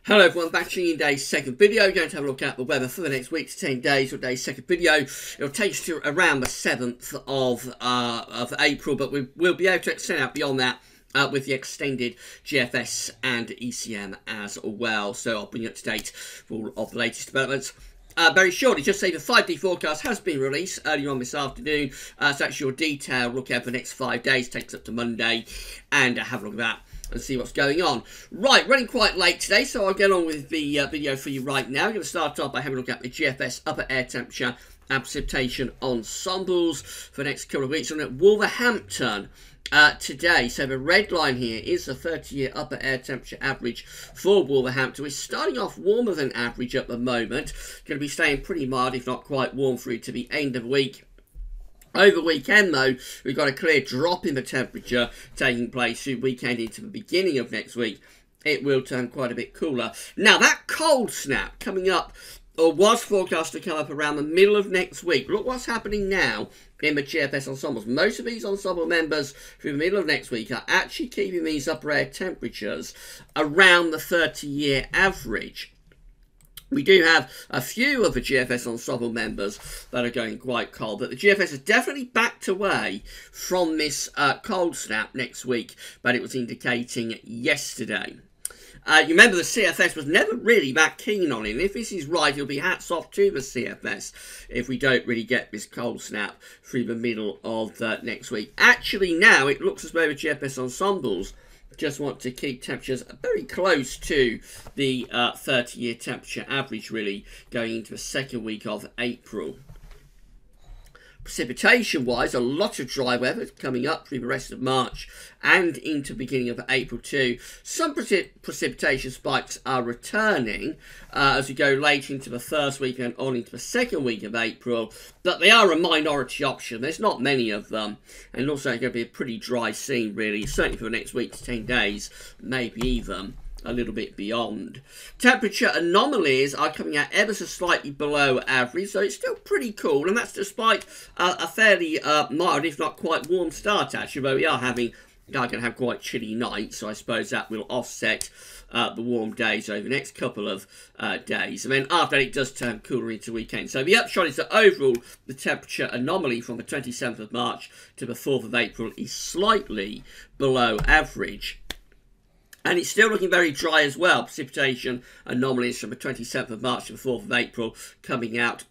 Hello everyone, back to today's second video. We're going to have a look at the weather for the next week to 10 days for today's second video. It'll take us to around the 7th of April, but we'll be able to extend out beyond that with the extended GFS and ECM as well. So I'll bring you up to date for all of the latest developments. Very shortly, just say the 5D forecast has been released earlier on this afternoon. So that's your detailed look at the next 5 days, takes up to Monday, and have a look at that and see what's going on. Right, running quite late today, so I'll get on with the video for you right now. I'm going to start off by having a look at the GFS upper air temperature and precipitation ensembles for the next couple of weeks. I'm at Wolverhampton today. So the red line here is the 30-year upper air temperature average for Wolverhampton. We're starting off warmer than average at the moment. Going to be staying pretty mild, if not quite warm, through to the end of the week. Over the weekend, though, we've got a clear drop in the temperature taking place through weekend into the beginning of next week. It will turn quite a bit cooler. Now, that cold snap coming up, or was forecast to come up around the middle of next week. Look what's happening now in the GFS ensembles. Most of these ensemble members through the middle of next week are actually keeping these upper air temperatures around the 30-year average. We do have a few of the GFS ensemble members that are going quite cold, but the GFS has definitely backed away from this cold snap next week, but it was indicating yesterday. You remember the CFS was never really that keen on it, and if this is right, it'll be hats off to the CFS if we don't really get this cold snap through the middle of next week. Actually, now it looks as though the GFS ensembles just want to keep temperatures very close to the 30-year temperature average, really, going into the second week of April. Precipitation-wise, a lot of dry weather coming up through the rest of March and into the beginning of April too. Some precipitation spikes are returning as we go late into the first week and on into the second week of April, but they are a minority option. There's not many of them, and also it's going to be a pretty dry scene, really, certainly for the next week to 10 days, maybe even a little bit beyond. Temperature anomalies are coming out ever so slightly below average, so it's still pretty cool, and that's despite a fairly mild, if not quite warm start, actually, though we are going to have quite chilly nights, so I suppose that will offset the warm days over the next couple of days. And then after that, it does turn cooler into the weekend. So the upshot is that overall, the temperature anomaly from the 27th of March to the 4th of April is slightly below average. And it's still looking very dry as well. Precipitation anomalies from the 27th of March to the 4th of April coming out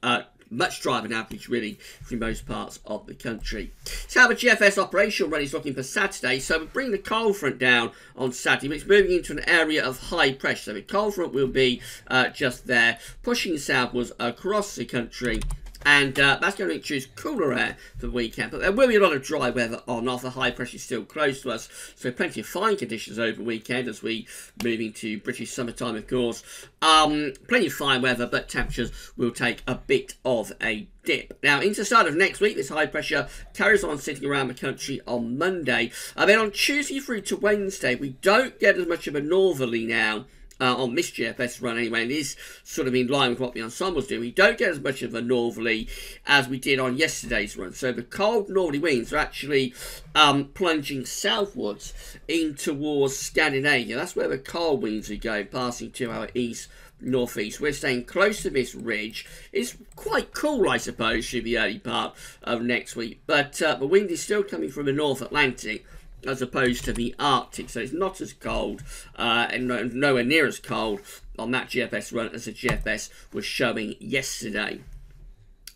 much drier than average, really, for most parts of the country. So how the GFS operational run is looking for Saturday. So we're bringing the cold front down on Saturday, but it's moving into an area of high pressure. So the cold front will be just there, pushing southwards across the country. And that's going to introduce cooler air for the weekend. But there will be a lot of dry weather on off. The high pressure is still close to us. So plenty of fine conditions over the weekend as we move into British summertime, of course. Plenty of fine weather, but temperatures will take a bit of a dip. Now, into the start of next week, this high pressure carries on sitting around the country on Monday. Then on Tuesday through to Wednesday, we don't get as much of a northerly now. On this GFS run anyway, and it is sort of in line with what the ensembles do. We don't get as much of a northerly as we did on yesterday's run. So the cold northerly winds are actually plunging southwards in towards Scandinavia. That's where the cold winds are going, passing to our east, northeast. We're staying close to this ridge. It's quite cool, I suppose, through the early part of next week. But the wind is still coming from the North Atlantic, as opposed to the Arctic, so it's not as cold and nowhere near as cold on that GFS run as the GFS was showing yesterday.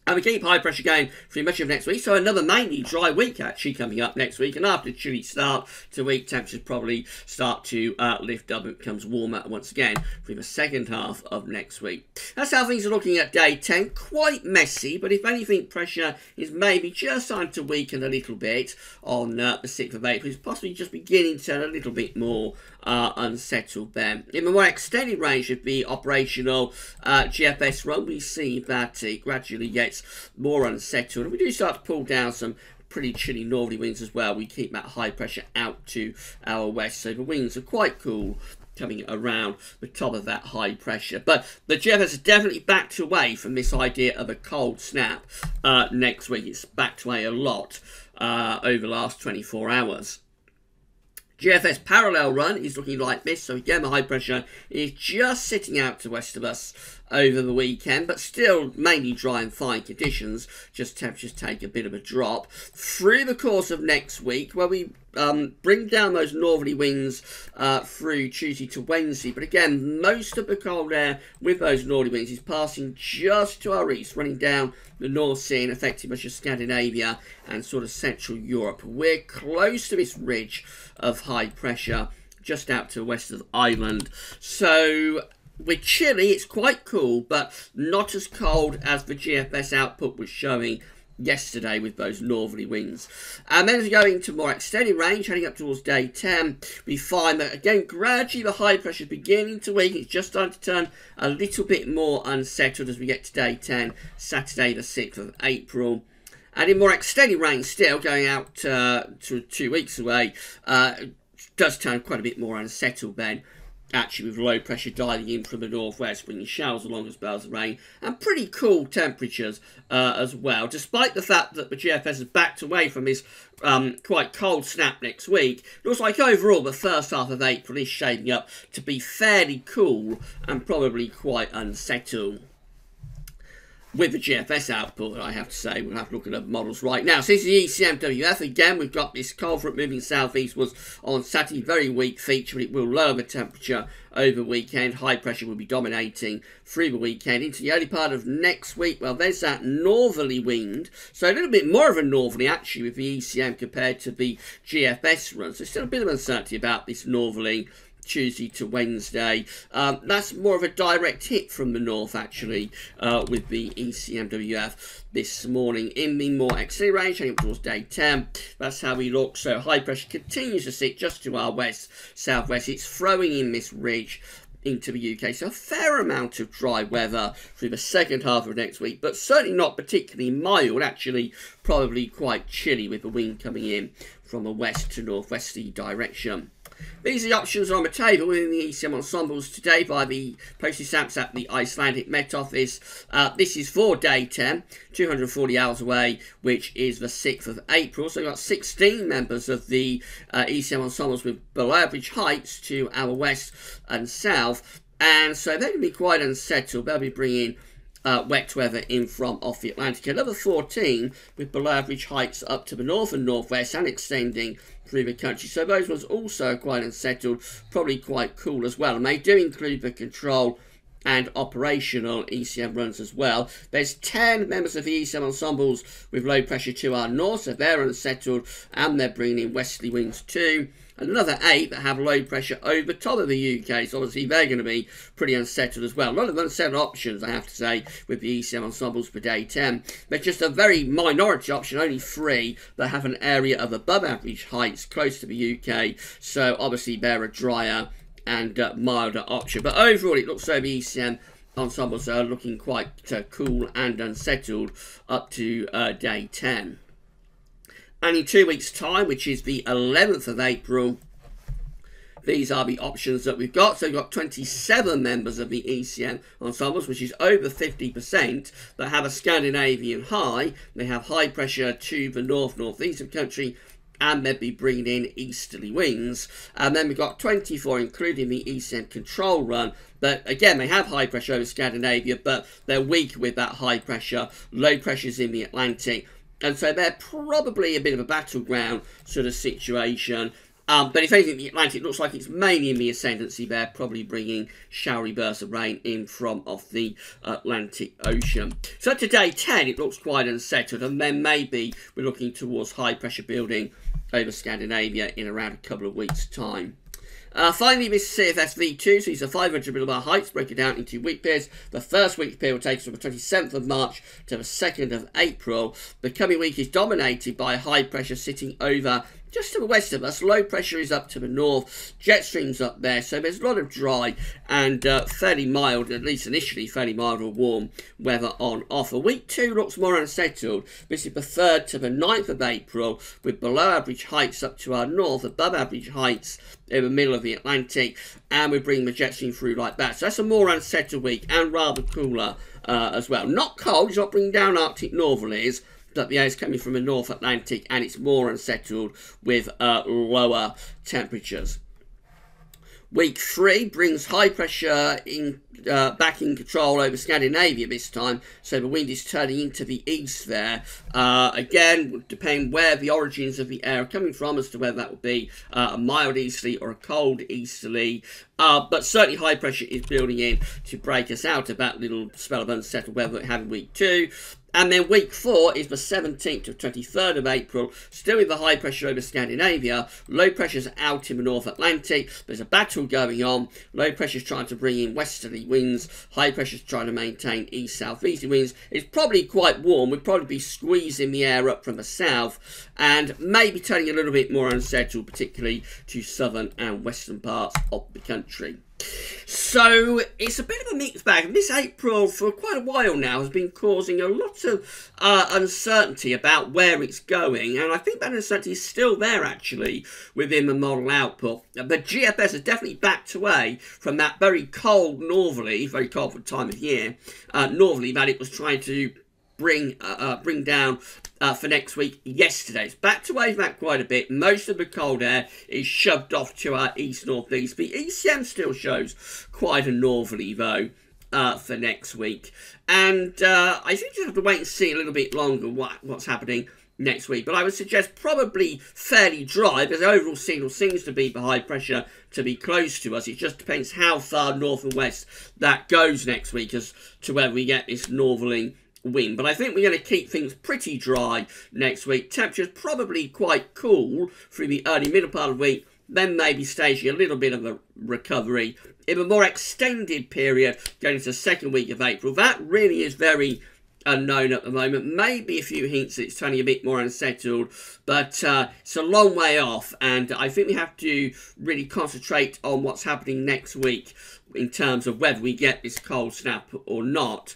And we keep high pressure going through much of next week, so another mainly dry week actually coming up next week. And after a chilly start to the week, temperatures probably start to lift up and it becomes warmer once again through the second half of next week. That's how things are looking at day 10. Quite messy, but if anything, pressure is maybe just starting to weaken a little bit on the 6th of April. It's possibly just beginning to turn a little bit more unsettled then. In the more extended range of the operational GFS run, we see that it gradually gets more unsettled, and we do start to pull down some pretty chilly northerly winds as well. We keep that high pressure out to our west, so the winds are quite cool coming around the top of that high pressure. But the GFS has definitely backed away from this idea of a cold snap next week. It's backed away a lot over the last 24 hours. GFS parallel run is looking like this, so again the high pressure is just sitting out to west of us over the weekend, but still mainly dry and fine conditions, just temperatures take a bit of a drop. Through the course of next week, where we bring down those northerly winds through Tuesday to Wednesday, but again, most of the cold air with those northerly winds is passing just to our east, running down the North Sea and affecting much of Scandinavia and sort of Central Europe. We're close to this ridge of high pressure just out to the west of Ireland, so we're chilly. It's quite cool, but not as cold as the GFS output was showing yesterday with those northerly winds. And then as we go into more extended range, heading up towards day 10, we find that again gradually the high pressure is beginning to weaken. It's just starting to turn a little bit more unsettled as we get to day 10, Saturday the 6th of April. And in more extended range still, going out to 2 weeks away, does turn quite a bit more unsettled then. Actually, with low pressure dialing in from the northwest, bringing showers along as spells of rain and pretty cool temperatures as well. Despite the fact that the GFS has backed away from this quite cold snap next week, it looks like overall the first half of April is shaping up to be fairly cool and probably quite unsettled. With the GFS output, I have to say, we'll have to look at the models right now. So this is the ECMWF. Again, we've got this cold front moving southeastwards on Saturday. Very weak feature, but it will lower the temperature over the weekend. High pressure will be dominating through the weekend. Into the early part of next week, well, there's that northerly wind. So a little bit more of a northerly, actually, with the ECM compared to the GFS run. So still a bit of uncertainty about this northerly Tuesday to Wednesday. That's more of a direct hit from the north, actually, with the ECMWF this morning. In the more extended range, heading towards day 10, that's how we look. So high pressure continues to sit just to our west, southwest. It's throwing in this ridge into the UK, so a fair amount of dry weather through the second half of next week, but certainly not particularly mild, actually probably quite chilly with the wind coming in from a west to northwesterly direction. These are the options on the table within the ECM ensembles today by the postage stamps at the Icelandic Met Office. This is for day 10, 240 hours away, which is the 6th of April. So we've got 16 members of the ECM ensembles with below average heights to our west and south. And so they're going to be quite unsettled. They'll be bringing wet weather in from off the Atlantic. Another 14 with below average heights up to the north and northwest and extending through the country. So those ones also quite unsettled, probably quite cool as well. And they do include the control and operational ECM runs as well. There's 10 members of the ECM ensembles with low pressure to our north, so they're unsettled and they're bringing in westerly winds too. And another 8 that have low pressure over top of the UK, so obviously they're going to be pretty unsettled as well. A lot of unsettled options, I have to say, with the ECM ensembles for day 10. There's just a very minority option, only 3, that have an area of above average heights close to the UK, so obviously they're a drier and milder option. But overall, it looks like the ECM ensembles are looking quite cool and unsettled up to day 10. And in 2 weeks' time, which is the 11th of April, these are the options that we've got. So we've got 27 members of the ECM ensembles, which is over 50%, that have a Scandinavian high. They have high pressure to the north-northeast of the country, and they'll be bringing in easterly winds. And then we've got 24, including the ECM control run. But again, they have high pressure over Scandinavia, but they're weak with that high pressure. Low pressures in the Atlantic. And so they're probably a bit of a battleground sort of situation. But if anything, the Atlantic looks like it's mainly in the ascendancy there, probably bringing showery bursts of rain in from off the Atlantic Ocean. So to day 10, it looks quite unsettled, and then maybe we're looking towards high pressure building over Scandinavia in around a couple of weeks' time. Finally, this CFS V2, so these are 500 millibar heights, break it down into week periods. The first week period will take us from the 27th of March to the 2nd of April. The coming week is dominated by high pressure sitting over just to the west of us. Low pressure is up to the north, jet streams up there, so there's a lot of dry and fairly mild, at least initially fairly mild or warm weather on offer. Week 2 looks more unsettled. This is the 3rd to the 9th of April, with below average heights up to our north, above average heights in the middle of the Atlantic, and we're bringing the jet stream through like that. So that's a more unsettled week and rather cooler as well. Not cold, it's not bringing down Arctic northerlies, that the air is coming from the North Atlantic and it's more unsettled with lower temperatures. Week 3 brings high pressure back in control over Scandinavia this time, so the wind is turning into the east there. Again, would depend where the origins of the air are coming from as to whether that would be a mild easterly or a cold easterly. But certainly high pressure is building in to break us out of that little spell of unsettled weather that we have in week 2. And then week 4 is the 17th to 23rd of April, still with the high pressure over Scandinavia. Low pressure's out in the North Atlantic. There's a battle going on. Low pressure's trying to bring in westerly winds. High pressure's trying to maintain east-southeasterly winds. It's probably quite warm. We'd probably be squeezing the air up from the south and maybe turning a little bit more unsettled, particularly to southern and western parts of the country. So it's a bit of a mixed bag, and this April for quite a while now has been causing a lot of uncertainty about where it's going, and I think that uncertainty is still there actually within the model output. The GFS has definitely backed away from that very cold northerly, very cold for the time of year, northerly that it was trying to bring down for next week yesterday. It's backed away from that quite a bit. Most of the cold air is shoved off to our east-northeast. The ECM still shows quite a northerly though for next week. And I think you have to wait and see a little bit longer what's happening next week. But I would suggest probably fairly dry, because the overall signal seems to be for high pressure to be close to us. It just depends how far north and west that goes next week as to whether we get this northerly wind. But I think we're going to keep things pretty dry next week. Temperatures probably quite cool through the early middle part of the week, then maybe staging a little bit of a recovery in a more extended period going into the second week of April. That really is very unknown at the moment. Maybe a few hints that it's turning a bit more unsettled, but it's a long way off, and I think we have to really concentrate on what's happening next week in terms of whether we get this cold snap or not,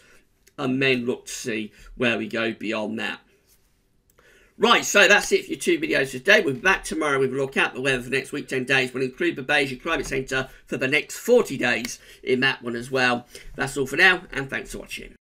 and then look to see where we go beyond that. Right, so that's it for your 2 videos today. We'll be back tomorrow with a look at the weather for the next week, 10 days. We'll include the Beijing Climate Centre for the next 40 days in that one as well. That's all for now, and thanks for watching.